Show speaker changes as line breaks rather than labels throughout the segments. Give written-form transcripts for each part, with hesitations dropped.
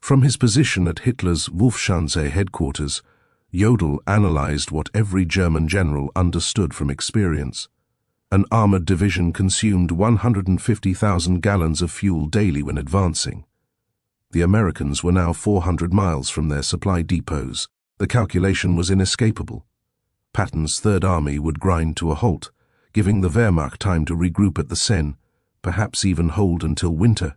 From his position at Hitler's Wolfschanze headquarters, Jodl analyzed what every German general understood from experience. An armored division consumed 150,000 gallons of fuel daily when advancing. The Americans were now 400 miles from their supply depots. The calculation was inescapable. Patton's Third Army would grind to a halt, giving the Wehrmacht time to regroup at the Seine, perhaps even hold until winter.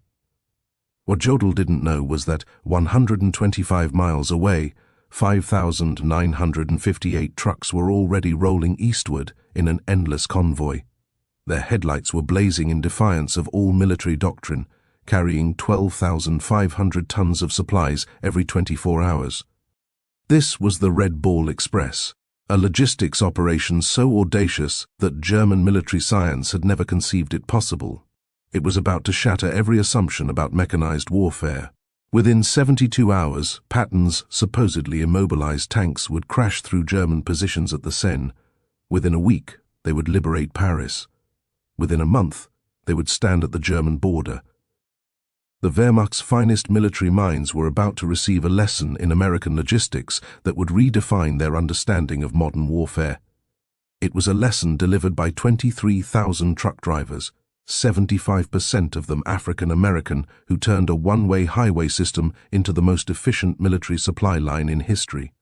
What Jodl didn't know was that 125 miles away, 5,958 trucks were already rolling eastward in an endless convoy. Their headlights were blazing in defiance of all military doctrine, carrying 12,500 tons of supplies every 24 hours. This was the Red Ball Express, a logistics operation so audacious that German military science had never conceived it possible. It was about to shatter every assumption about mechanized warfare. Within 72 hours, Patton's supposedly immobilized tanks would crash through German positions at the Seine. Within a week, they would liberate Paris. Within a month, they would stand at the German border. The Wehrmacht's finest military minds were about to receive a lesson in American logistics that would redefine their understanding of modern warfare. It was a lesson delivered by 23,000 truck drivers, 75% of them African American, who turned a one-way highway system into the most efficient military supply line in history.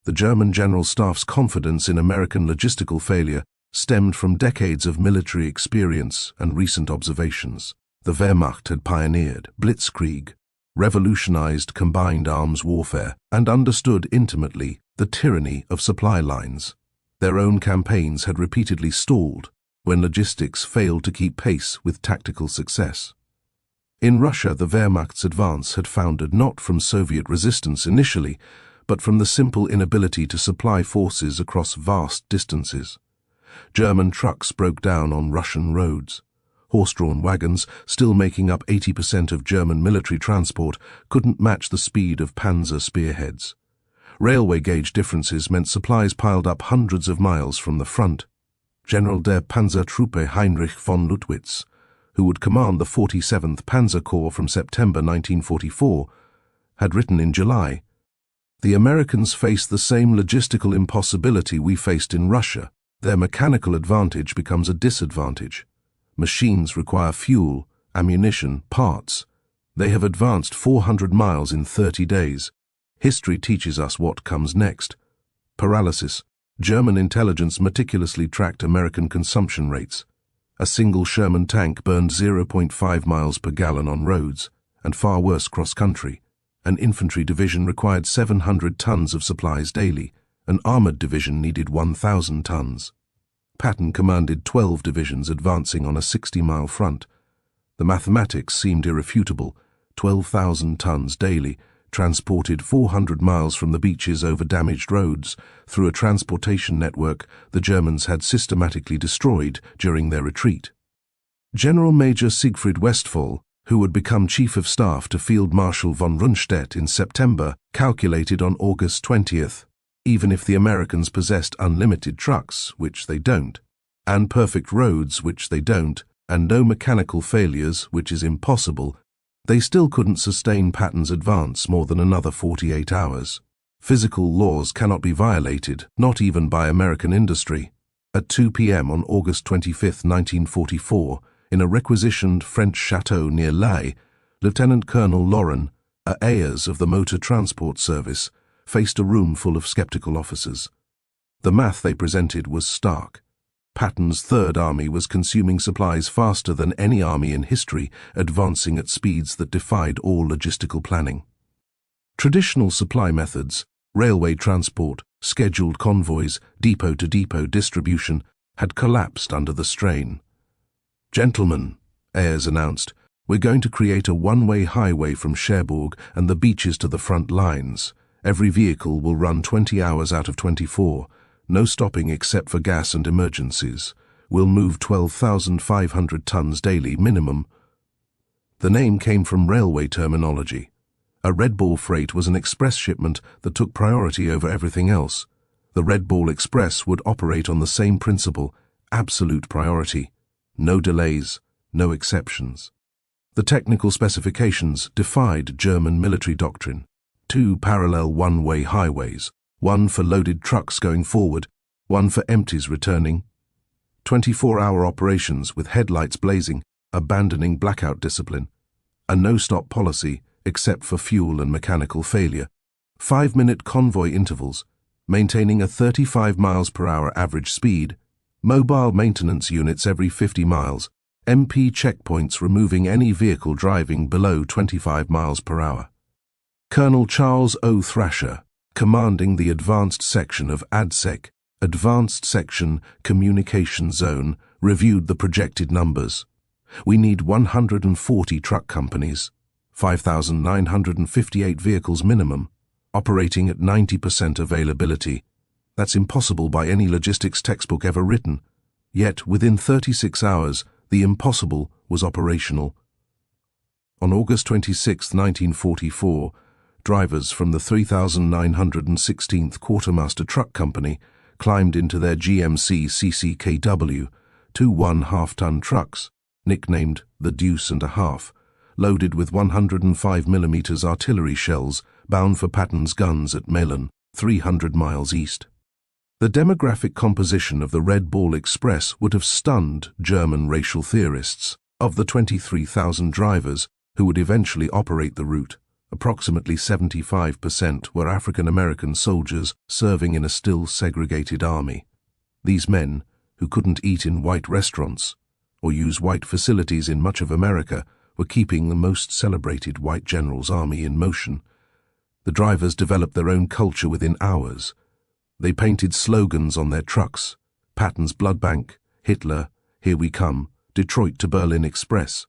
The German General Staff's confidence in American logistical failure stemmed from decades of military experience and recent observations. The Wehrmacht had pioneered blitzkrieg, revolutionized combined arms warfare, and understood intimately the tyranny of supply lines. Their own campaigns had repeatedly stalled when logistics failed to keep pace with tactical success. In Russia, the Wehrmacht's advance had foundered not from Soviet resistance initially, but from the simple inability to supply forces across vast distances. German trucks broke down on Russian roads. Horse-drawn wagons, still making up 80% of German military transport, couldn't match the speed of panzer spearheads. Railway gauge differences meant supplies piled up hundreds of miles from the front. General der Panzertruppe Heinrich von Luttwitz, who would command the 47th Panzer Corps from September 1944, had written in July, "The Americans face the same logistical impossibility we faced in Russia. Their mechanical advantage becomes a disadvantage. Machines require fuel, ammunition, parts. They have advanced 400 miles in 30 days. History teaches us what comes next. Paralysis. German intelligence meticulously tracked American consumption rates. A single Sherman tank burned 0.5 miles per gallon on roads, and far worse cross-country. An infantry division required 700 tons of supplies daily. An armored division needed 1,000 tons. Patton commanded 12 divisions advancing on a 60-mile front. The mathematics seemed irrefutable. 12,000 tons daily, transported 400 miles from the beaches over damaged roads, through a transportation network the Germans had systematically destroyed during their retreat. General Major Siegfried Westphal, who would become Chief of Staff to Field Marshal von Rundstedt in September, calculated on August 20th, even if the Americans possessed unlimited trucks, which they don't, and perfect roads, which they don't, and no mechanical failures, which is impossible, they still couldn't sustain Patton's advance more than another 48 hours. Physical laws cannot be violated, not even by American industry. At 2 p.m. on August 25, 1944, in a requisitioned French chateau near Lai, Lieutenant Colonel Lauren, a Ayers of the Motor Transport Service, faced a room full of skeptical officers. The math they presented was stark. Patton's Third Army was consuming supplies faster than any army in history, advancing at speeds that defied all logistical planning. Traditional supply methods, railway transport, scheduled convoys, depot-to-depot distribution, had collapsed under the strain. "Gentlemen," Ayers announced, "we're going to create a one-way highway from Cherbourg and the beaches to the front lines. Every vehicle will run 20 hours out of 24. No stopping except for gas and emergencies. We'll move 12,500 tons daily minimum." The name came from railway terminology. A Red Ball freight was an express shipment that took priority over everything else. The Red Ball Express would operate on the same principle, absolute priority. No delays, no exceptions. The technical specifications defied German military doctrine. 2 parallel one-way highways, one for loaded trucks going forward, one for empties returning. 24-hour operations with headlights blazing, abandoning blackout discipline. A no-stop policy except for fuel and mechanical failure. 5-minute convoy intervals, maintaining a 35 miles per hour average speed. Mobile maintenance units every 50 miles. MP checkpoints removing any vehicle driving below 25 miles per hour. Colonel Charles O. Thrasher, commanding the advanced section of ADSEC, Advanced Section Communication Zone, reviewed the projected numbers. We need 140 truck companies, 5,958 vehicles minimum, operating at 90% availability. That's impossible by any logistics textbook ever written. Yet, within 36 hours, the impossible was operational. On August 26, 1944, drivers from the 3,916th Quartermaster Truck Company climbed into their GMC CCKW, 2 1/2-ton trucks, nicknamed the Deuce and a Half, loaded with 105mm artillery shells bound for Patton's guns at Melun, 300 miles east. The demographic composition of the Red Ball Express would have stunned German racial theorists. Of the 23,000 drivers who would eventually operate the route, approximately 75% were African American soldiers serving in a still segregated army. These men, who couldn't eat in white restaurants or use white facilities in much of America, were keeping the most celebrated white general's army in motion. The drivers developed their own culture within hours. They painted slogans on their trucks: Patton's Blood Bank, Hitler, Here We Come, Detroit to Berlin Express.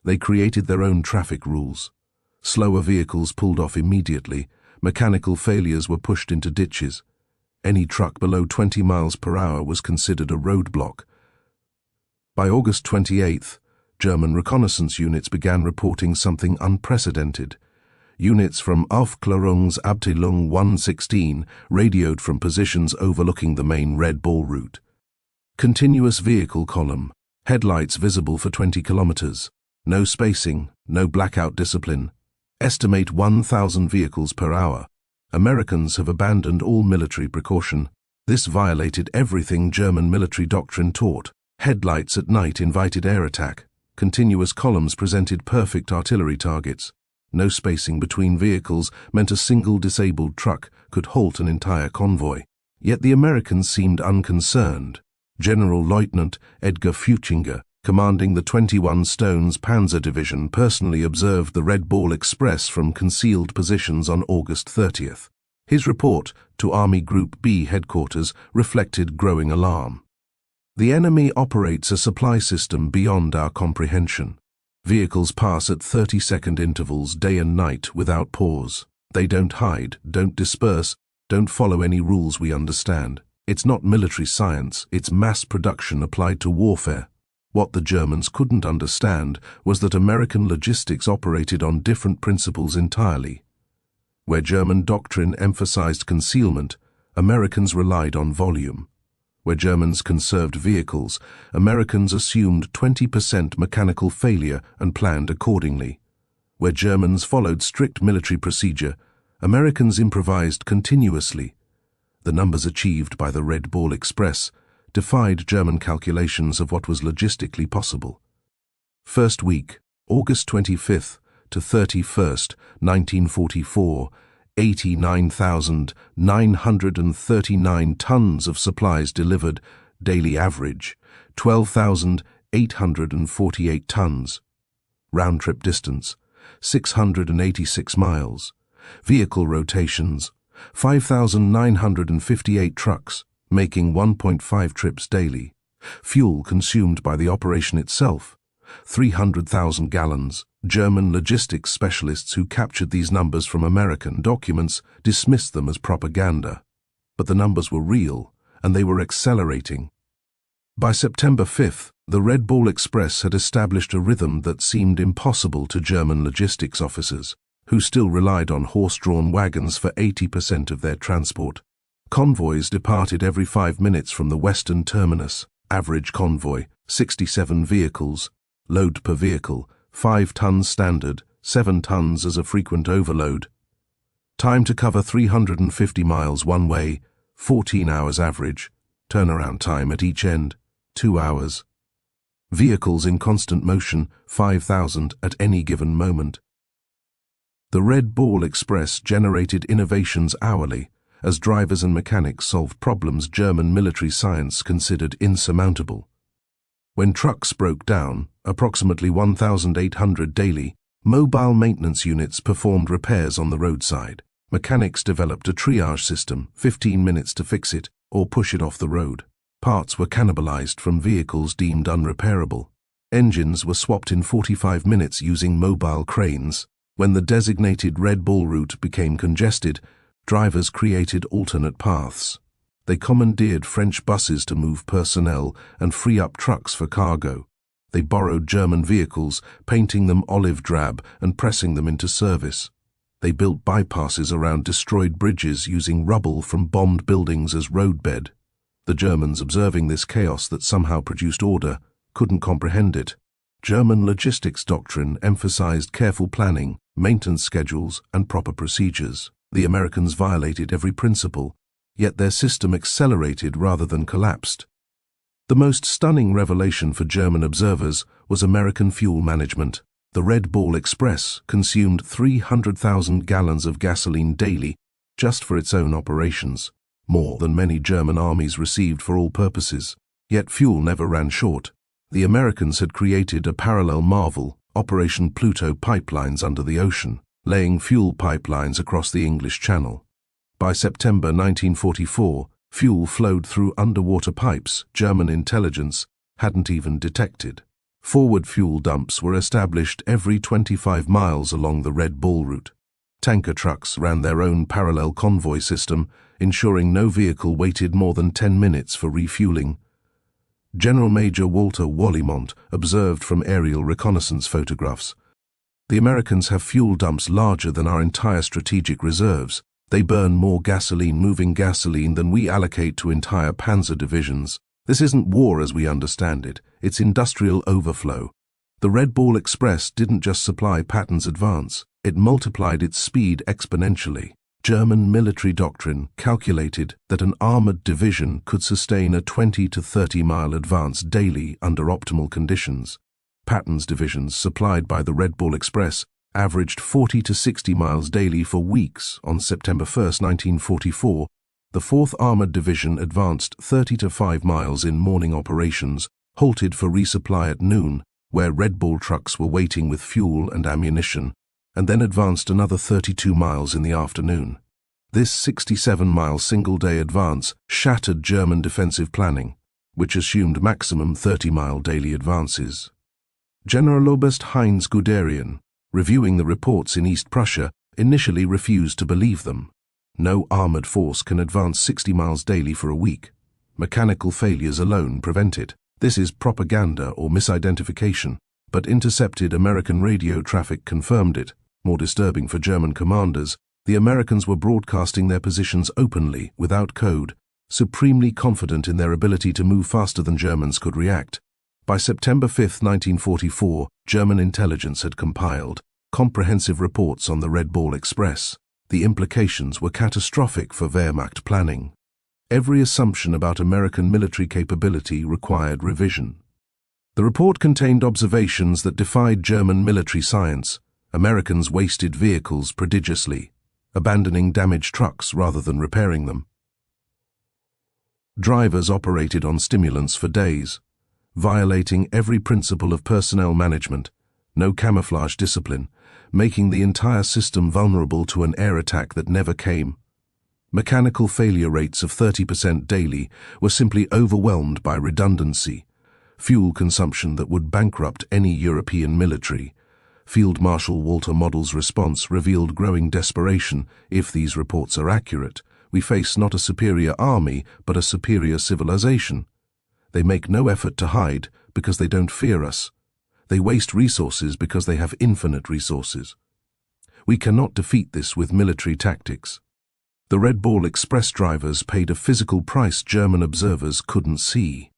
They created their own traffic rules. Slower vehicles pulled off immediately. Mechanical failures were pushed into ditches. Any truck below 20 miles per hour was considered a roadblock. By August 28th, German reconnaissance units began reporting something unprecedented. Units from Aufklärungsabteilung 116 radioed from positions overlooking the main Red Ball route. Continuous vehicle column, headlights visible for 20 kilometers, no spacing, no blackout discipline. Estimate 1,000 vehicles per hour. Americans have abandoned all military precaution. This violated everything German military doctrine taught. Headlights at night invited air attack. Continuous columns presented perfect artillery targets. No spacing between vehicles meant a single disabled truck could halt an entire convoy. Yet the Americans seemed unconcerned. General Lieutenant Edgar Fuchinger, commanding the 21 Stones Panzer Division, personally observed the Red Ball Express from concealed positions on August 30th. His report to Army Group B headquarters reflected growing alarm. The enemy operates a supply system beyond our comprehension. Vehicles pass at 30-second intervals day and night without pause. They don't hide, don't disperse, don't follow any rules we understand. It's not military science, it's mass production applied to warfare. What the Germans couldn't understand was that American logistics operated on different principles entirely. Where German doctrine emphasized concealment, Americans relied on volume. Where Germans conserved vehicles, Americans assumed 20% mechanical failure and planned accordingly. Where Germans followed strict military procedure, Americans improvised continuously. The numbers achieved by the Red Ball Express defied German calculations of what was logistically possible. First week, August 25th to 31st, 1944, 89,939 tons of supplies delivered, daily average, 12,848 tons. Round-trip distance, 686 miles. Vehicle rotations, 5,958 trucks, making 1.5 trips daily. Fuel consumed by the operation itself, 300,000 gallons. German logistics specialists who captured these numbers from American documents dismissed them as propaganda. But the numbers were real, and they were accelerating. By September 5th, the Red Ball Express had established a rhythm that seemed impossible to German logistics officers, who still relied on horse-drawn wagons for 80% of their transport. Convoys departed every 5 minutes from the western terminus. Average convoy, 67 vehicles. Load per vehicle, 5 tons standard, 7 tons as a frequent overload. Time to cover 350 miles one way, 14 hours average. Turnaround time at each end, 2 hours. Vehicles in constant motion, 5,000 at any given moment. The Red Ball Express generated innovations hourly, as drivers and mechanics solved problems German military science considered insurmountable. When trucks broke down, approximately 1,800 daily, mobile maintenance units performed repairs on the roadside. Mechanics developed a triage system, 15 minutes to fix it or push it off the road. Parts were cannibalized from vehicles deemed unrepairable. Engines were swapped in 45 minutes using mobile cranes. When the designated Red Ball route became congested, drivers created alternate paths. They commandeered French buses to move personnel and free up trucks for cargo. They borrowed German vehicles, painting them olive drab and pressing them into service. They built bypasses around destroyed bridges using rubble from bombed buildings as roadbed. The Germans, observing this chaos that somehow produced order, couldn't comprehend it. German logistics doctrine emphasized careful planning, maintenance schedules, and proper procedures. The Americans violated every principle, yet their system accelerated rather than collapsed. The most stunning revelation for German observers was American fuel management. The Red Ball Express consumed 300,000 gallons of gasoline daily just for its own operations, more than many German armies received for all purposes. Yet fuel never ran short. The Americans had created a parallel marvel, Operation Pluto pipelines under the ocean, laying fuel pipelines across the English Channel. By September 1944, fuel flowed through underwater pipes German intelligence hadn't even detected. Forward fuel dumps were established every 25 miles along the Red Ball route. Tanker trucks ran their own parallel convoy system, ensuring no vehicle waited more than 10 minutes for refueling. General Major Walter Wallimont observed from aerial reconnaissance photographs. The Americans have fuel dumps larger than our entire strategic reserves. They burn more gasoline moving gasoline than we allocate to entire panzer divisions. This isn't war as we understand it, it's industrial overflow. The Red Ball Express didn't just supply Patton's advance, it multiplied its speed exponentially. German military doctrine calculated that an armored division could sustain a 20 to 30 mile advance daily under optimal conditions. Patton's divisions, supplied by the Red Ball Express, averaged 40 to 60 miles daily for weeks. On September 1, 1944, the 4th Armored Division advanced 30 to 5 miles in morning operations, halted for resupply at noon, where Red Ball trucks were waiting with fuel and ammunition, and then advanced another 32 miles in the afternoon. This 67-mile single-day advance shattered German defensive planning, which assumed maximum 30-mile daily advances. Generaloberst Heinz Guderian, reviewing the reports in East Prussia, initially refused to believe them. No armored force can advance 60 miles daily for a week. Mechanical failures alone prevent it. This is propaganda or misidentification, but intercepted American radio traffic confirmed it. More disturbing for German commanders, the Americans were broadcasting their positions openly, without code, supremely confident in their ability to move faster than Germans could react. By September 5, 1944, German intelligence had compiled comprehensive reports on the Red Ball Express. The implications were catastrophic for Wehrmacht planning. Every assumption about American military capability required revision. The report contained observations that defied German military science. Americans wasted vehicles prodigiously, abandoning damaged trucks rather than repairing them. Drivers operated on stimulants for days, violating every principle of personnel management, no camouflage discipline, making the entire system vulnerable to an air attack that never came. Mechanical failure rates of 30% daily were simply overwhelmed by redundancy, fuel consumption that would bankrupt any European military. Field Marshal Walter Model's response revealed growing desperation. If these reports are accurate, we face not a superior army, but a superior civilization. They make no effort to hide because they don't fear us. They waste resources because they have infinite resources. We cannot defeat this with military tactics. The Red Ball Express drivers paid a physical price German observers couldn't see.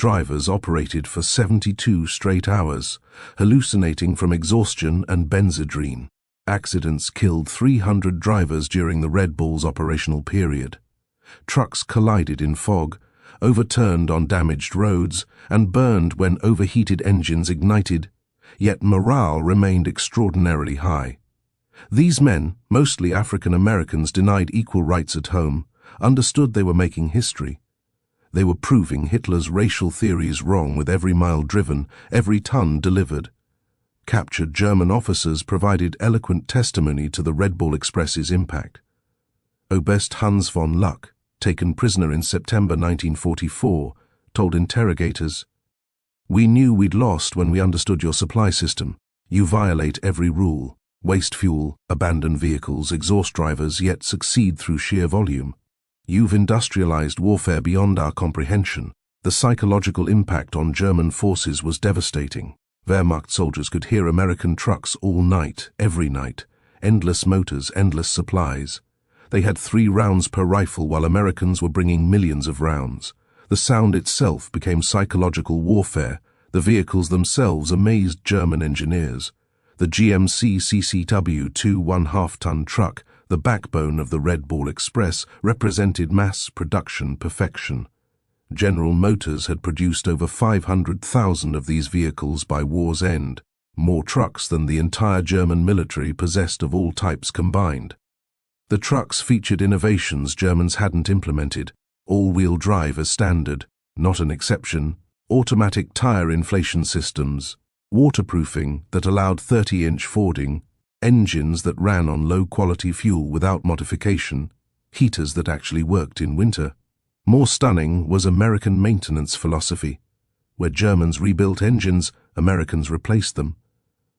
Drivers operated for 72 straight hours, hallucinating from exhaustion and benzodrine. Accidents killed 300 drivers during the Red Bull's operational period. Trucks collided in fog, overturned on damaged roads, and burned when overheated engines ignited, yet morale remained extraordinarily high. These men, mostly African Americans denied equal rights at home, understood they were making history. They were proving Hitler's racial theories wrong with every mile driven, every ton delivered. Captured German officers provided eloquent testimony to the Red Bull Express's impact. Oberst Hans von Luck, taken prisoner in September 1944, told interrogators, "We knew we'd lost when we understood your supply system. You violate every rule, waste fuel, abandon vehicles, exhaust drivers, yet succeed through sheer volume. You've industrialized warfare beyond our comprehension." The psychological impact on German forces was devastating. Wehrmacht soldiers could hear American trucks all night, every night. Endless motors, endless supplies. They had 3 rounds per rifle while Americans were bringing millions of rounds. The sound itself became psychological warfare. The vehicles themselves amazed German engineers. The GMC CCW-2 1/2-ton truck, the backbone of the Red Bull Express, represented mass production perfection. General Motors had produced over 500,000 of these vehicles by war's end, more trucks than the entire German military possessed of all types combined. The trucks featured innovations Germans hadn't implemented: all-wheel drive as standard, not an exception, automatic tire inflation systems, waterproofing that allowed 30-inch fording, engines that ran on low-quality fuel without modification, heaters that actually worked in winter. More stunning was American maintenance philosophy. Where Germans rebuilt engines, Americans replaced them.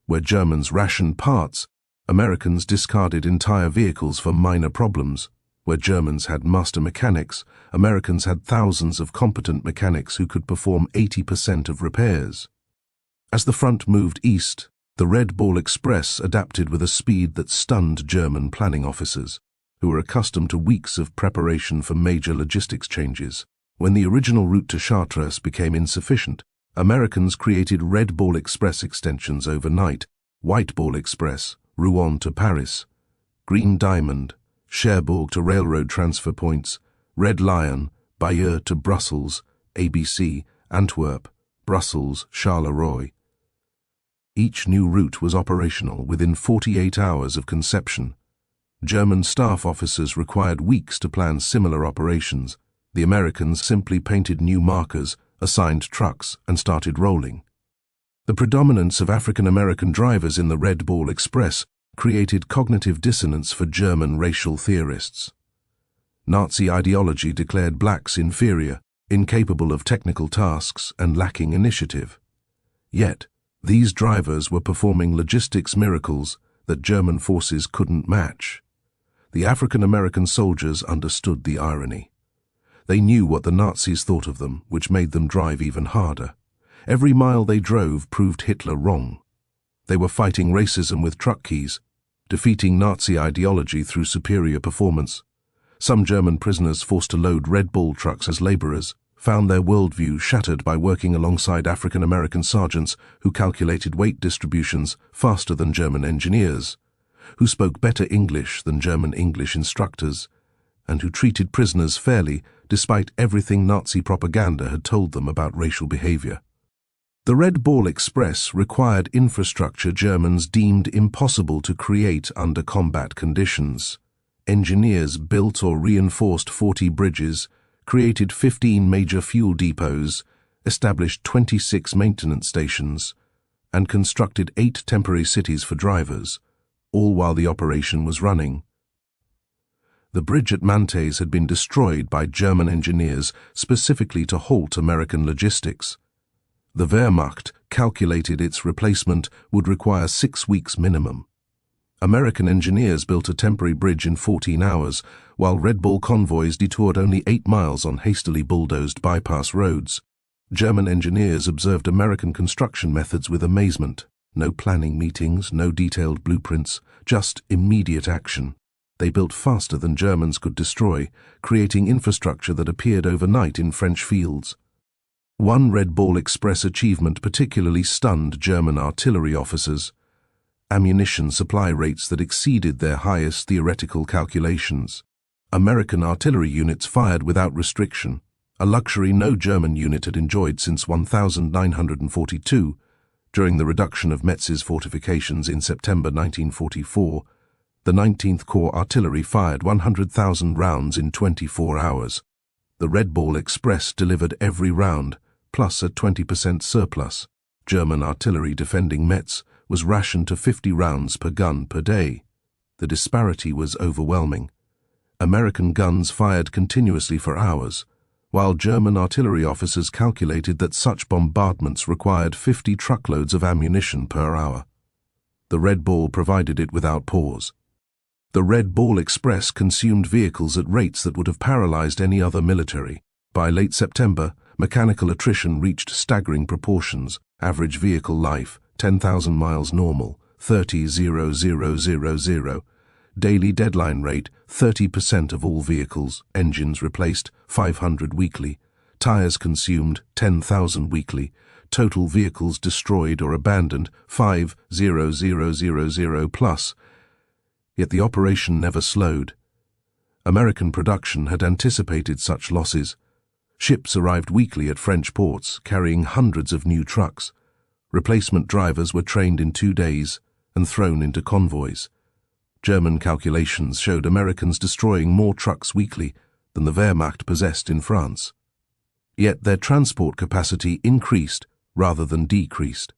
Where Germans rationed parts, Americans discarded entire vehicles for minor problems. Where Germans had master mechanics, Americans had thousands of competent mechanics who could perform 80% of repairs. As the front moved east, the Red Bull Express adapted with a speed that stunned German planning officers, who were accustomed to weeks of preparation for major logistics changes. When the original route to Chartres became insufficient, Americans created Red Bull Express extensions overnight: White Bull Express, Rouen to Paris; Green Diamond, Cherbourg to railroad transfer points; Red Lion, Bayeux to Brussels; ABC, Antwerp, Brussels, Charleroi. Each new route was operational within 48 hours of conception. German staff officers required weeks to plan similar operations. The Americans simply painted new markers, assigned trucks, and started rolling. The predominance of African American drivers in the Red Bull Express created cognitive dissonance for German racial theorists. Nazi ideology declared blacks inferior, incapable of technical tasks, and lacking initiative. Yet, these drivers were performing logistics miracles that German forces couldn't match. The African American soldiers understood the irony. They knew what the Nazis thought of them, which made them drive even harder. Every mile they drove proved Hitler wrong. They were fighting racism with truck keys, defeating Nazi ideology through superior performance. Some German prisoners forced to load Red Bull trucks as laborers found their worldview shattered by working alongside African American sergeants who calculated weight distributions faster than German engineers, who spoke better English than German English instructors, and who treated prisoners fairly despite everything Nazi propaganda had told them about racial behavior. The Red Bull Express required infrastructure Germans deemed impossible to create under combat conditions. Engineers built or reinforced 40 bridges, created 15 major fuel depots, established 26 maintenance stations, and constructed 8 temporary cities for drivers, all while the operation was running. The bridge at Mantes had been destroyed by German engineers specifically to halt American logistics. The Wehrmacht calculated its replacement would require 6 weeks minimum. American engineers built a temporary bridge in 14 hours, while Red Bull convoys detoured only 8 miles on hastily bulldozed bypass roads. German engineers observed American construction methods with amazement. No planning meetings, no detailed blueprints, just immediate action. They built faster than Germans could destroy, creating infrastructure that appeared overnight in French fields. One Red Ball Express achievement particularly stunned German artillery officers: ammunition supply rates that exceeded their highest theoretical calculations. American artillery units fired without restriction, a luxury no German unit had enjoyed since 1942. During the reduction of Metz's fortifications in September 1944, the 19th Corps Artillery fired 100,000 rounds in 24 hours. The Red Ball Express delivered every round, plus a 20% surplus. German artillery defending Metz was rationed to 50 rounds per gun per day. The disparity was overwhelming. American guns fired continuously for hours, while German artillery officers calculated that such bombardments required 50 truckloads of ammunition per hour. The Red Ball provided it without pause. The Red Ball Express consumed vehicles at rates that would have paralyzed any other military. By late September, mechanical attrition reached staggering proportions. Average vehicle life, 10,000 miles normal, 30,000. Daily deadline rate, 30% of all vehicles. Engines replaced, 500 weekly. Tires consumed, 10,000 weekly. Total vehicles destroyed or abandoned, 5,000 plus. Yet the operation never slowed. American production had anticipated such losses. Ships arrived weekly at French ports, carrying hundreds of new trucks. Replacement drivers were trained in 2 days and thrown into convoys. German calculations showed Americans destroying more trucks weekly than the Wehrmacht possessed in France. Yet their transport capacity increased rather than decreased.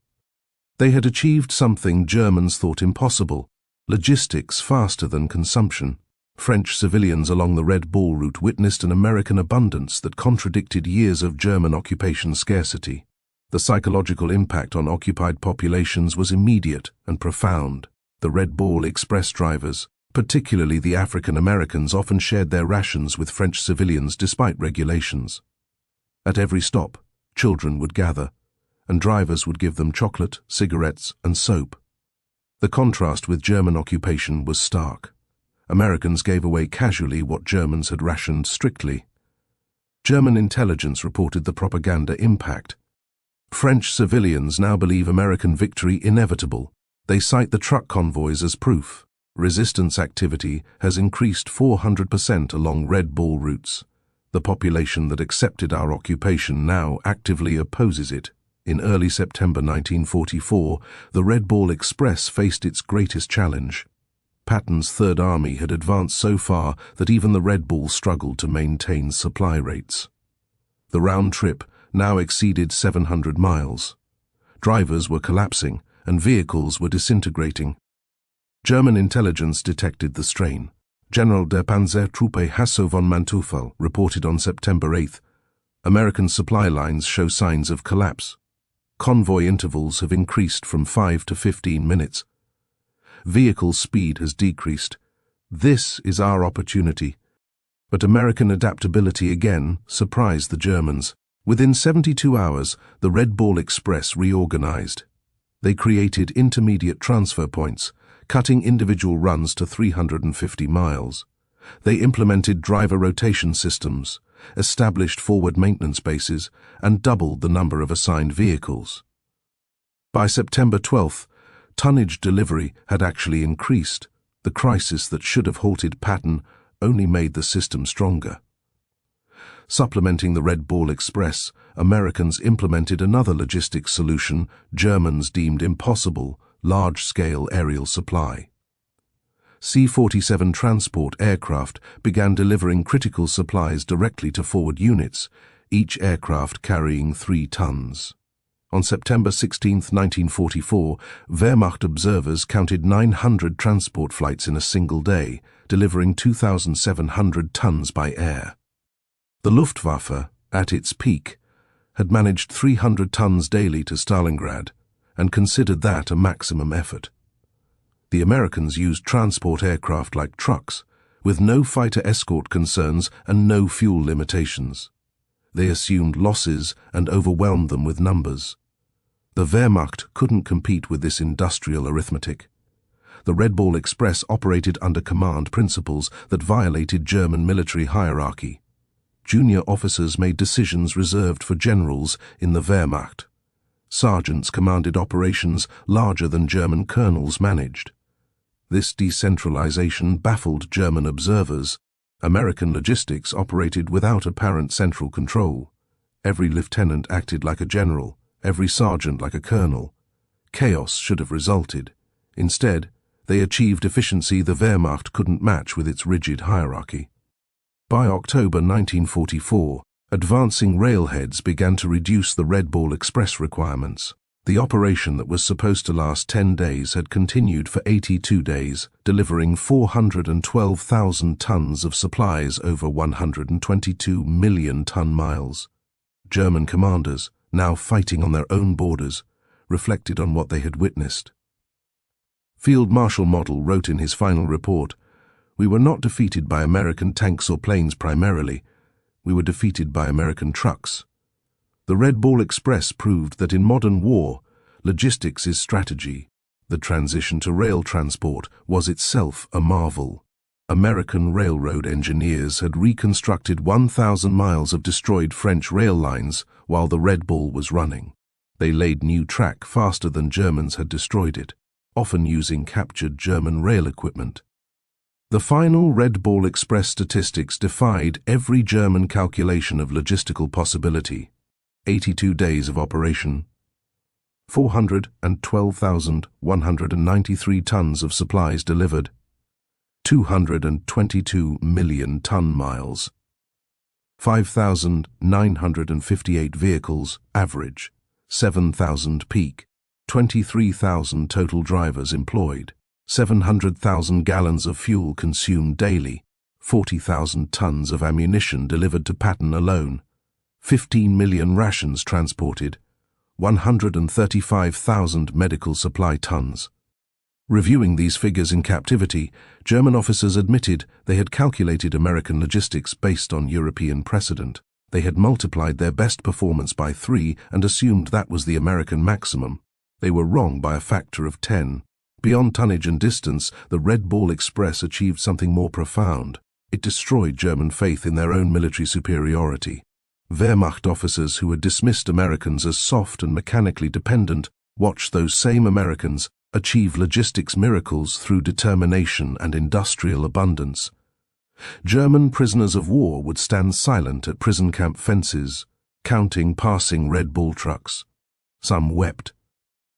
They had achieved something Germans thought impossible: logistics faster than consumption. French civilians along the Red Ball route witnessed an American abundance that contradicted years of German occupation scarcity. The psychological impact on occupied populations was immediate and profound. The Red Ball Express drivers, particularly the African Americans, often shared their rations with French civilians despite regulations. At every stop, children would gather, and drivers would give them chocolate, cigarettes, and soap. The contrast with German occupation was stark. Americans gave away casually what Germans had rationed strictly. German intelligence reported the propaganda impact. French civilians now believe American victory inevitable. They cite the truck convoys as proof. Resistance activity has increased 400% along Red Ball routes. The population that accepted our occupation now actively opposes it. In early September 1944, the Red Ball Express faced its greatest challenge. Patton's Third Army had advanced so far that even the Red Ball struggled to maintain supply rates. The round trip now exceeded 700 miles. Drivers were collapsing, and vehicles were disintegrating. German intelligence detected the strain. General der Panzertruppe Hasso von Manteuffel reported on September 8th, American supply lines show signs of collapse. Convoy intervals have increased from 5 to 15 minutes. Vehicle speed has decreased. This is our opportunity. But American adaptability again surprised the Germans. Within 72 hours, the Red Ball Express reorganized. They created intermediate transfer points, cutting individual runs to 350 miles. They implemented driver rotation systems, established forward maintenance bases, and doubled the number of assigned vehicles. By September 12th, tonnage delivery had actually increased. The crisis that should have halted Patton only made the system stronger. Supplementing the Red Ball Express, Americans implemented another logistics solution Germans deemed impossible: large-scale aerial supply. C-47 transport aircraft began delivering critical supplies directly to forward units, each aircraft carrying 3 tons. On September 16, 1944, Wehrmacht observers counted 900 transport flights in a single day, delivering 2,700 tons by air. The Luftwaffe, at its peak, had managed 300 tons daily to Stalingrad, and considered that a maximum effort. The Americans used transport aircraft like trucks, with no fighter escort concerns and no fuel limitations. They assumed losses and overwhelmed them with numbers. The Wehrmacht couldn't compete with this industrial arithmetic. The Red Ball Express operated under command principles that violated German military hierarchy. Junior officers made decisions reserved for generals in the Wehrmacht. Sergeants commanded operations larger than German colonels managed. This decentralization baffled German observers. American logistics operated without apparent central control. Every lieutenant acted like a general, every sergeant like a colonel. Chaos should have resulted. Instead, they achieved efficiency the Wehrmacht couldn't match with its rigid hierarchy. By October 1944, advancing railheads began to reduce the Red Ball Express requirements. The operation that was supposed to last 10 days had continued for 82 days, delivering 412,000 tons of supplies over 122 million ton-miles. German commanders, now fighting on their own borders, reflected on what they had witnessed. Field Marshal Model wrote in his final report, "We were not defeated by American tanks or planes primarily. We were defeated by American trucks." The Red Ball Express proved that in modern war, logistics is strategy. The transition to rail transport was itself a marvel. American railroad engineers had reconstructed 1,000 miles of destroyed French rail lines while the Red Ball was running. They laid new track faster than Germans had destroyed it, often using captured German rail equipment. The final Red Ball Express statistics defied every German calculation of logistical possibility. 82 days of operation, 412,193 tons of supplies delivered, 222 million ton-miles, 5,958 vehicles average, 7,000 peak, 23,000 total drivers employed, 700,000 gallons of fuel consumed daily, 40,000 tons of ammunition delivered to Patton alone, 15 million rations transported, 135,000 medical supply tons. Reviewing these figures in captivity, German officers admitted they had calculated American logistics based on European precedent. They had multiplied their best performance by 3 and assumed that was the American maximum. They were wrong by a factor of 10. Beyond tonnage and distance, the Red Ball Express achieved something more profound. It destroyed German faith in their own military superiority. Wehrmacht officers who had dismissed Americans as soft and mechanically dependent watched those same Americans achieve logistics miracles through determination and industrial abundance. German prisoners of war would stand silent at prison camp fences, counting passing Red Bull trucks. Some wept.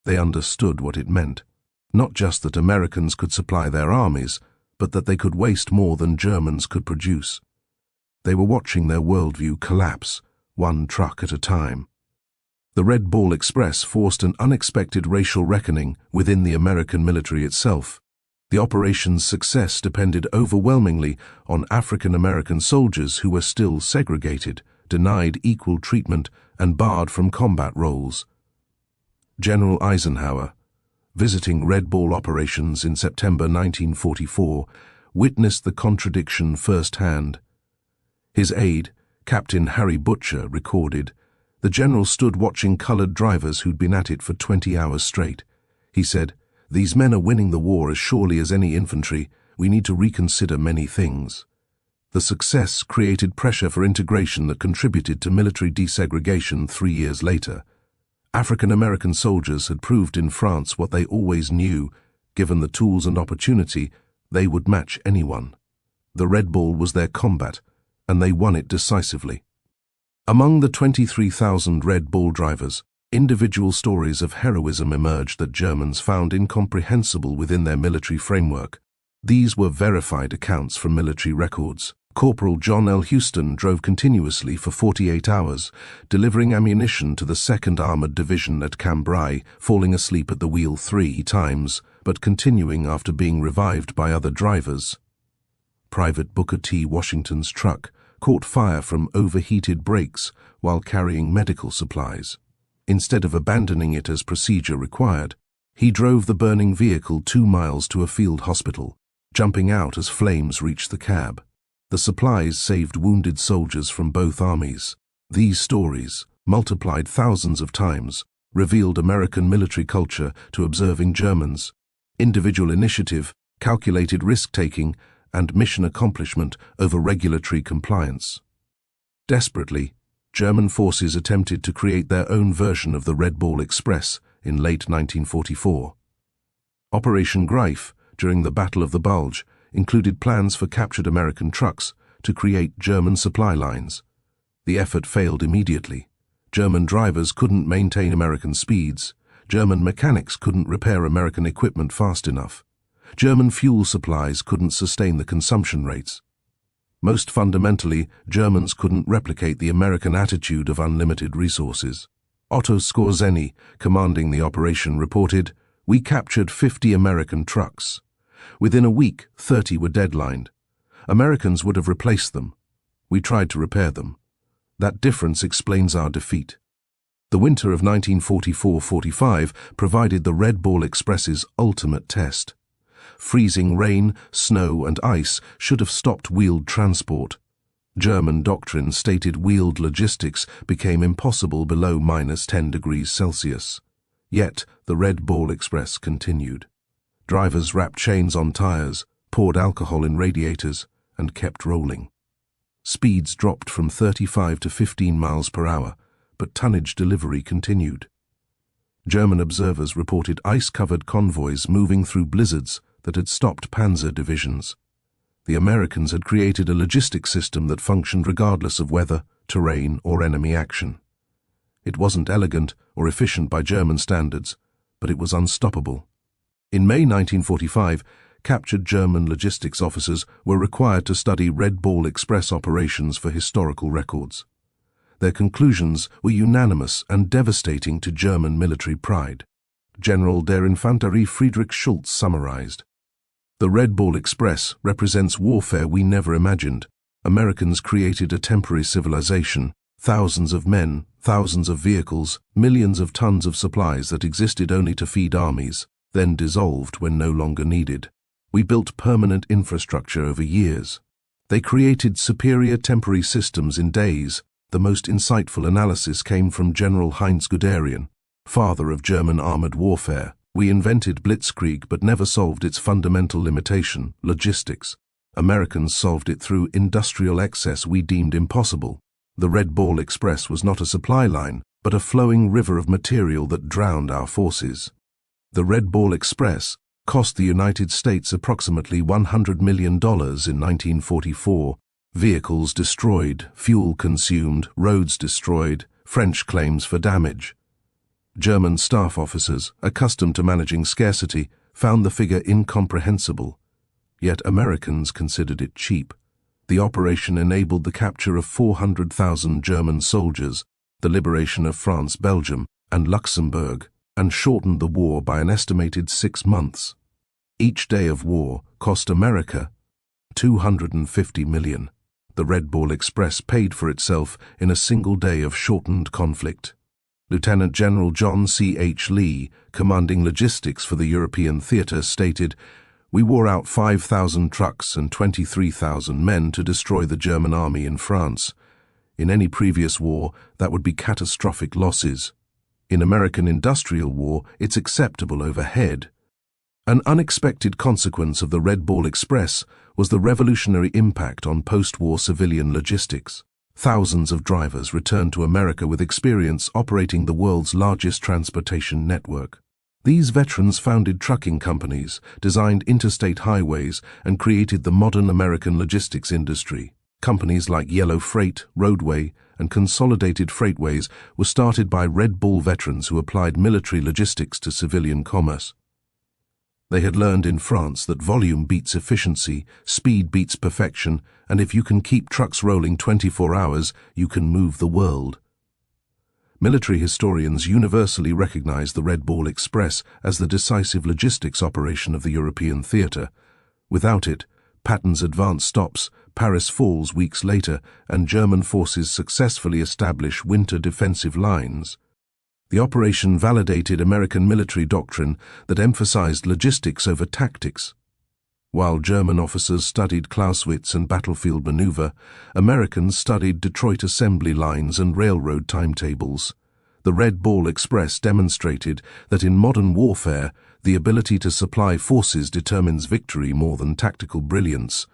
They understood what it meant. Not just that Americans could supply their armies, but that they could waste more than Germans could produce. They were watching their worldview collapse, one truck at a time. The Red Ball Express forced an unexpected racial reckoning within the American military itself. The operation's success depended overwhelmingly on African American soldiers who were still segregated, denied equal treatment, and barred from combat roles. General Eisenhower, visiting Red Ball operations in September 1944, witnessed the contradiction firsthand. His aide, Captain Harry Butcher, recorded, "The general stood watching colored drivers who'd been at it for 20 hours straight. He said, 'These men are winning the war as surely as any infantry. We need to reconsider many things.'" The success created pressure for integration that contributed to military desegregation 3 years later. African American soldiers had proved in France what they always knew: given the tools and opportunity, they would match anyone. The Red Ball was their combat, and they won it decisively. Among the 23,000 Red Ball drivers, individual stories of heroism emerged that Germans found incomprehensible within their military framework. These were verified accounts from military records. Corporal John L. Houston drove continuously for 48 hours, delivering ammunition to the 2nd Armored Division at Cambrai, falling asleep at the wheel 3 times, but continuing after being revived by other drivers. Private Booker T. Washington's truck caught fire from overheated brakes while carrying medical supplies. Instead of abandoning it as procedure required, he drove the burning vehicle 2 miles to a field hospital, jumping out as flames reached the cab. The supplies saved wounded soldiers from both armies. These stories, multiplied thousands of times, revealed American military culture to observing Germans: individual initiative, calculated risk-taking, and mission accomplishment over regulatory compliance. Desperately, German forces attempted to create their own version of the Red Ball Express in late 1944. Operation Greif, during the Battle of the Bulge, included plans for captured American trucks to create German supply lines. The effort failed immediately. German drivers couldn't maintain American speeds. German mechanics couldn't repair American equipment fast enough. German fuel supplies couldn't sustain the consumption rates. Most fundamentally, Germans couldn't replicate the American attitude of unlimited resources. Otto Skorzeny, commanding the operation, reported, "We captured 50 American trucks. Within a week, 30 were deadlined. Americans would have replaced them. We tried to repair them. That difference explains our defeat." The winter of 1944-45 provided the Red Ball Express's ultimate test. Freezing rain, snow, and ice should have stopped wheeled transport. German doctrine stated wheeled logistics became impossible below -10 degrees Celsius. Yet, the Red Ball Express continued. Drivers wrapped chains on tires, poured alcohol in radiators, and kept rolling. Speeds dropped from 35 to 15 miles per hour, but tonnage delivery continued. German observers reported ice-covered convoys moving through blizzards that had stopped panzer divisions. The Americans had created a logistics system that functioned regardless of weather, terrain, or enemy action. It wasn't elegant or efficient by German standards, but it was unstoppable. In May 1945, captured German logistics officers were required to study Red Ball Express operations for historical records. Their conclusions were unanimous and devastating to German military pride. General der Infanterie Friedrich Schulz summarized, "The Red Ball Express represents warfare we never imagined. Americans created a temporary civilization, thousands of men, thousands of vehicles, millions of tons of supplies that existed only to feed armies, then dissolved when no longer needed. We built permanent infrastructure over years. They created superior temporary systems in days." The most insightful analysis came from General Heinz Guderian, father of German armored warfare. "We invented blitzkrieg but never solved its fundamental limitation, logistics. Americans solved it through industrial excess we deemed impossible. The Red Ball Express was not a supply line, but a flowing river of material that drowned our forces." The Red Ball Express cost the United States approximately $100 million in 1944. Vehicles destroyed, fuel consumed, roads destroyed, French claims for damage. German staff officers, accustomed to managing scarcity, found the figure incomprehensible. Yet Americans considered it cheap. The operation enabled the capture of 400,000 German soldiers, the liberation of France, Belgium, and Luxembourg, and shortened the war by an estimated 6 months. Each day of war cost America $250 million. The Red Ball Express paid for itself in a single day of shortened conflict. Lieutenant General John C. H. Lee, commanding logistics for the European theater, stated, "We wore out 5,000 trucks and 23,000 men to destroy the German army in France. In any previous war, that would be catastrophic losses. In American industrial war, it's acceptable overhead." An unexpected consequence of the Red Ball Express was the revolutionary impact on post-war civilian logistics. Thousands of drivers returned to America with experience operating the world's largest transportation network. These veterans founded trucking companies, designed interstate highways, and created the modern American logistics industry. Companies like Yellow Freight, Roadway, and Consolidated Freightways were started by Red Ball veterans who applied military logistics to civilian commerce. They had learned in France that volume beats efficiency, speed beats perfection, and if you can keep trucks rolling 24 hours, you can move the world. Military historians universally recognize the Red Ball Express as the decisive logistics operation of the European theater. Without it, Patton's advance stops, Paris falls weeks later, and German forces successfully establish winter defensive lines. The operation validated American military doctrine that emphasized logistics over tactics. While German officers studied Clausewitz and battlefield maneuver, Americans studied Detroit assembly lines and railroad timetables. The Red Ball Express demonstrated that in modern warfare, the ability to supply forces determines victory more than tactical brilliance.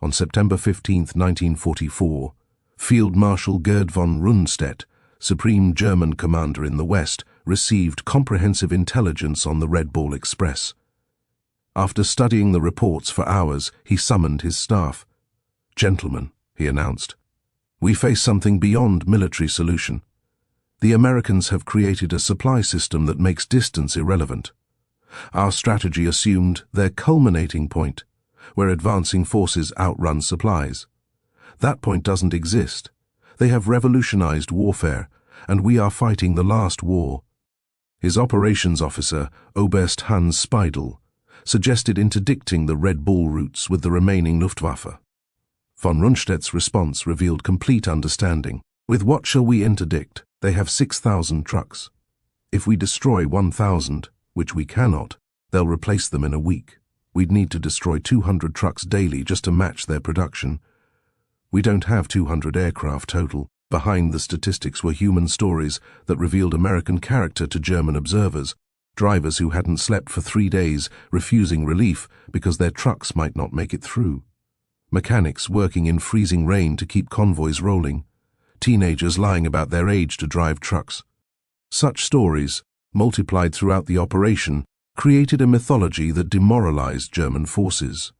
On September 15, 1944, Field Marshal Gerd von Rundstedt, Supreme German Commander in the West, received comprehensive intelligence on the Red Ball Express. After studying the reports for hours, he summoned his staff. "Gentlemen," he announced, "we face something beyond military solution. The Americans have created a supply system that makes distance irrelevant. Our strategy assumed their culminating point, where advancing forces outrun supplies. That point doesn't exist. They have revolutionized warfare, and we are fighting the last war." His operations officer, Oberst Hans Speidel, suggested interdicting the Red Ball routes with the remaining Luftwaffe. Von Rundstedt's response revealed complete understanding. "With what shall we interdict? They have 6,000 trucks. If we destroy 1,000, which we cannot, they'll replace them in a week. We'd need to destroy 200 trucks daily just to match their production. We don't have 200 aircraft total." Behind the statistics were human stories that revealed American character to German observers. Drivers who hadn't slept for 3 days, refusing relief because their trucks might not make it through. Mechanics working in freezing rain to keep convoys rolling. Teenagers lying about their age to drive trucks. Such stories, multiplied throughout the operation, created a mythology that demoralized German forces.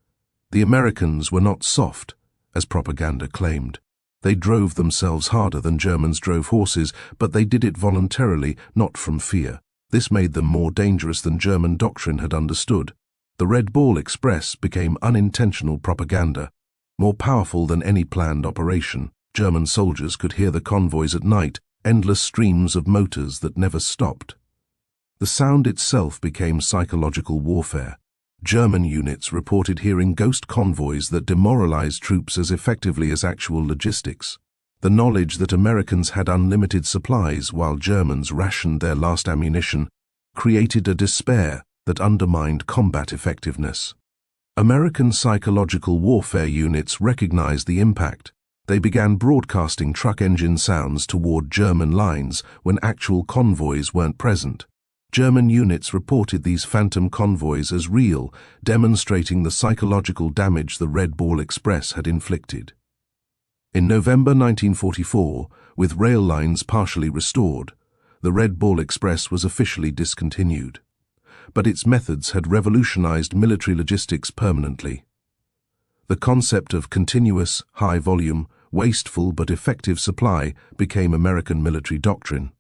The Americans were not soft, as propaganda claimed. They drove themselves harder than Germans drove horses, but they did it voluntarily, not from fear. This made them more dangerous than German doctrine had understood. The Red Ball Express became unintentional propaganda, more powerful than any planned operation. German soldiers could hear the convoys at night, endless streams of motors that never stopped. The sound itself became psychological warfare. German units reported hearing ghost convoys that demoralized troops as effectively as actual logistics. The knowledge that Americans had unlimited supplies while Germans rationed their last ammunition created a despair that undermined combat effectiveness. American psychological warfare units recognized the impact. They began broadcasting truck engine sounds toward German lines when actual convoys weren't present. German units reported these phantom convoys as real, demonstrating the psychological damage the Red Ball Express had inflicted. In November 1944, with rail lines partially restored, the Red Ball Express was officially discontinued. But its methods had revolutionized military logistics permanently. The concept of continuous, high-volume, wasteful but effective supply became American military doctrine.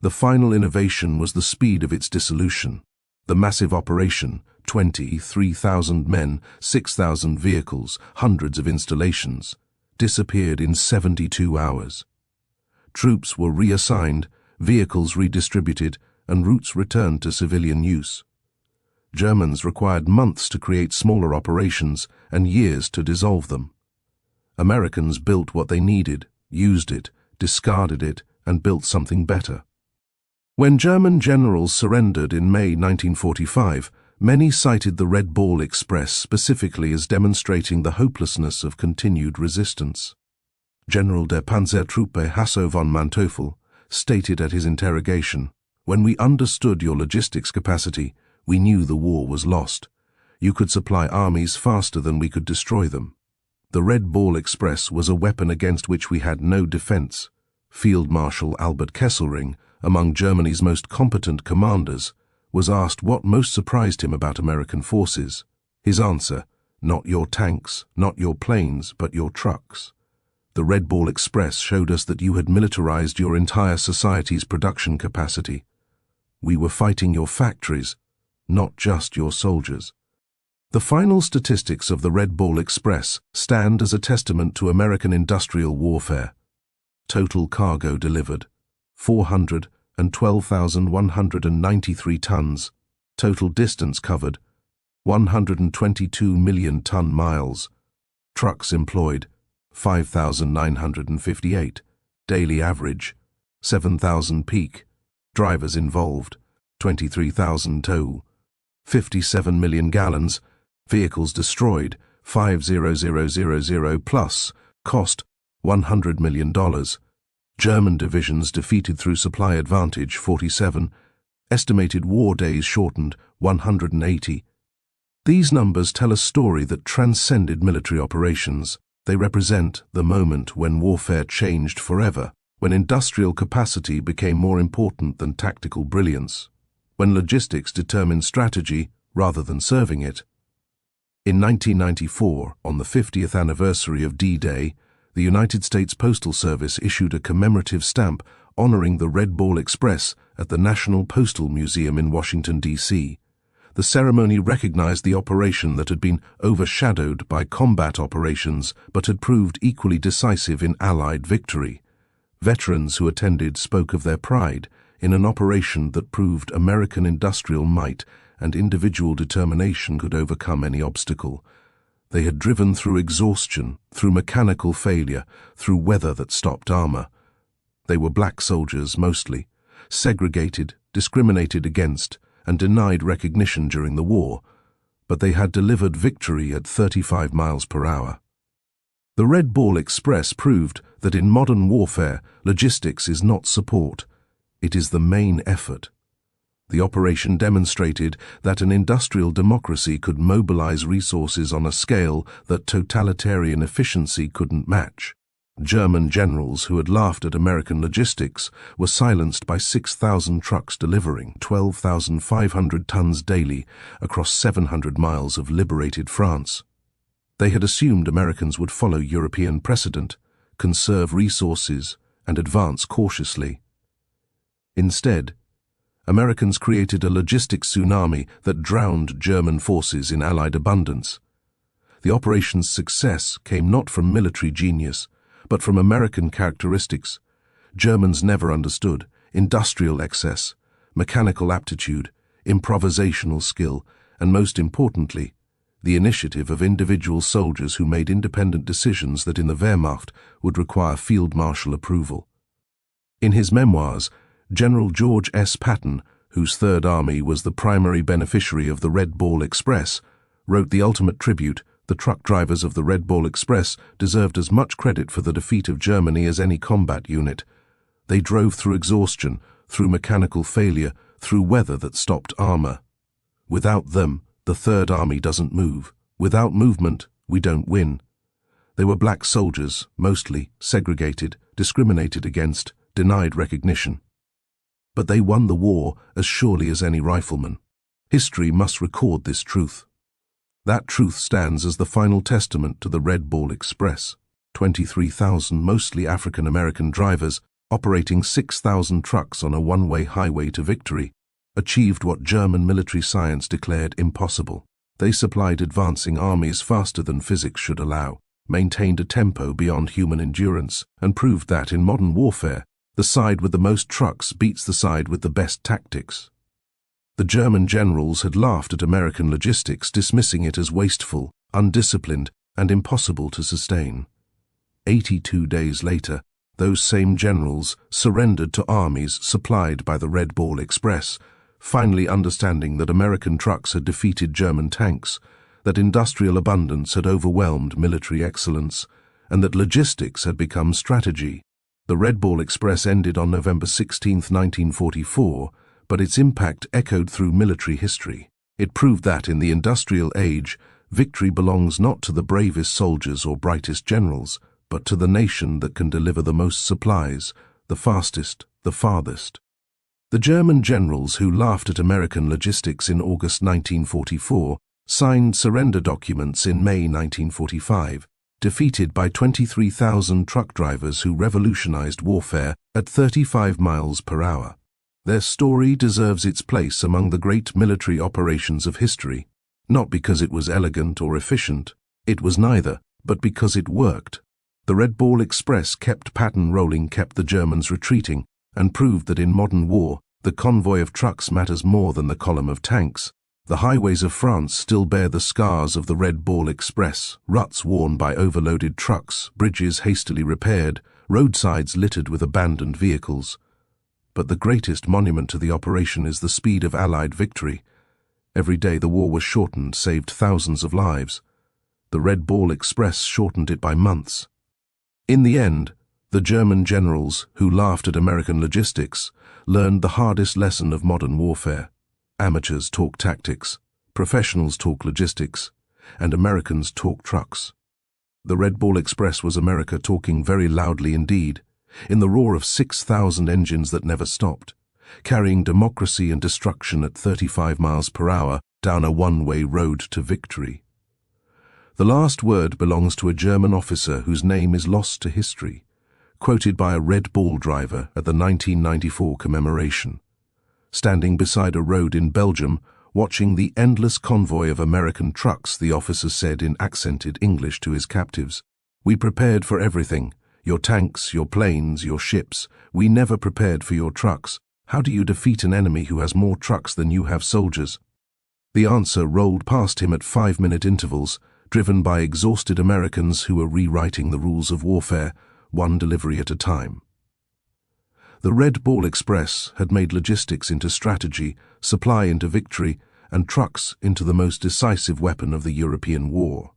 The final innovation was the speed of its dissolution. The massive operation, 23,000 men, 6,000 vehicles, hundreds of installations, disappeared in 72 hours. Troops were reassigned, vehicles redistributed, and routes returned to civilian use. Germans required months to create smaller operations and years to dissolve them. Americans built what they needed, used it, discarded it, and built something better. When German generals surrendered in May 1945, many cited the Red Ball Express specifically as demonstrating the hopelessness of continued resistance. General der Panzertruppe Hasso von Manteuffel stated at his interrogation, "When we understood your logistics capacity, we knew the war was lost. You could supply armies faster than we could destroy them." The Red Ball Express was a weapon against which we had no defense. Field Marshal Albert Kesselring, among Germany's most competent commanders, was asked what most surprised him about American forces. His answer, "Not your tanks, not your planes, but your trucks. The Red Ball Express showed us that you had militarized your entire society's production capacity. We were fighting your factories, not just your soldiers." The final statistics of the Red Ball Express stand as a testament to American industrial warfare. Total cargo delivered, 412,193 tons. Total distance covered, 122 million ton-miles. Trucks employed, 5,958. Daily average, 7,000 peak. Drivers involved, 23,000 total. 57 million gallons. Vehicles destroyed, 5,000 plus. Cost, $100 million. German divisions defeated through supply advantage, 47. Estimated war days shortened, 180. These numbers tell a story that transcended military operations. They represent the moment when warfare changed forever, when industrial capacity became more important than tactical brilliance, when logistics determined strategy rather than serving it. In 1994, on the 50th anniversary of D-Day, the United States Postal Service issued a commemorative stamp honoring the Red Ball Express at the National Postal Museum in Washington, D.C. The ceremony recognized the operation that had been overshadowed by combat operations but had proved equally decisive in Allied victory. Veterans who attended spoke of their pride in an operation that proved American industrial might and individual determination could overcome any obstacle. They had driven through exhaustion, through mechanical failure, through weather that stopped armor. They were black soldiers mostly, segregated, discriminated against, and denied recognition during the war, but they had delivered victory at 35 miles per hour. The Red Ball Express proved that in modern warfare, logistics is not support, it is the main effort. The operation demonstrated that an industrial democracy could mobilize resources on a scale that totalitarian efficiency couldn't match. German generals who had laughed at American logistics were silenced by 6,000 trucks delivering 12,500 tons daily across 700 miles of liberated France. They had assumed Americans would follow European precedent, conserve resources, and advance cautiously. Instead, Americans created a logistics tsunami that drowned German forces in Allied abundance. The operation's success came not from military genius, but from American characteristics Germans never understood: industrial excess, mechanical aptitude, improvisational skill, and most importantly, the initiative of individual soldiers who made independent decisions that in the Wehrmacht would require field marshal approval. In his memoirs, General George S. Patton, whose Third Army was the primary beneficiary of the Red Ball Express, wrote the ultimate tribute: the truck drivers of the Red Ball Express deserved as much credit for the defeat of Germany as any combat unit. They drove through exhaustion, through mechanical failure, through weather that stopped armor. Without them, the Third Army doesn't move. Without movement, we don't win. They were black soldiers, mostly segregated, discriminated against, denied recognition. But they won the war as surely as any rifleman. History must record this truth. That truth stands as the final testament to the Red Ball Express. 23,000 mostly African-American drivers, operating 6,000 trucks on a one-way highway to victory, achieved what German military science declared impossible. They supplied advancing armies faster than physics should allow, maintained a tempo beyond human endurance, and proved that in modern warfare, the side with the most trucks beats the side with the best tactics. The German generals had laughed at American logistics, dismissing it as wasteful, undisciplined, and impossible to sustain. 82 days later, those same generals surrendered to armies supplied by the Red Ball Express, finally understanding that American trucks had defeated German tanks, that industrial abundance had overwhelmed military excellence, and that logistics had become strategy. The Red Ball Express ended on November 16, 1944, but its impact echoed through military history. It proved that in the industrial age, victory belongs not to the bravest soldiers or brightest generals, but to the nation that can deliver the most supplies, the fastest, the farthest. The German generals who laughed at American logistics in August 1944 signed surrender documents in May 1945, defeated by 23,000 truck drivers who revolutionized warfare at 35 miles per hour. Their story deserves its place among the great military operations of history, not because it was elegant or efficient. It was neither, but because it worked. The Red Ball Express kept Patton rolling, kept the Germans retreating, and proved that in modern war, the convoy of trucks matters more than the column of tanks. The highways of France still bear the scars of the Red Ball Express, ruts worn by overloaded trucks, bridges hastily repaired, roadsides littered with abandoned vehicles. But the greatest monument to the operation is the speed of Allied victory. Every day the war was shortened, saved thousands of lives. The Red Ball Express shortened it by months. In the end, the German generals who laughed at American logistics learned the hardest lesson of modern warfare. Amateurs talk tactics, professionals talk logistics, and Americans talk trucks. The Red Ball Express was America talking very loudly indeed, in the roar of 6,000 engines that never stopped, carrying democracy and destruction at 35 miles per hour down a one-way road to victory. The last word belongs to a German officer whose name is lost to history, quoted by a Red Ball driver at the 1994 commemoration. Standing beside a road in Belgium, watching the endless convoy of American trucks, the officer said in accented English to his captives, "We prepared for everything. Your tanks, your planes, your ships. We never prepared for your trucks. How do you defeat an enemy who has more trucks than you have soldiers?" The answer rolled past him at 5-minute intervals, driven by exhausted Americans who were rewriting the rules of warfare, one delivery at a time. The Red Ball Express had made logistics into strategy, supply into victory, and trucks into the most decisive weapon of the European war.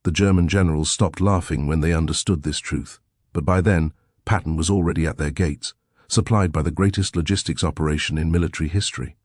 The German generals stopped laughing when they understood this truth, but by then, Patton was already at their gates, supplied by the greatest logistics operation in military history.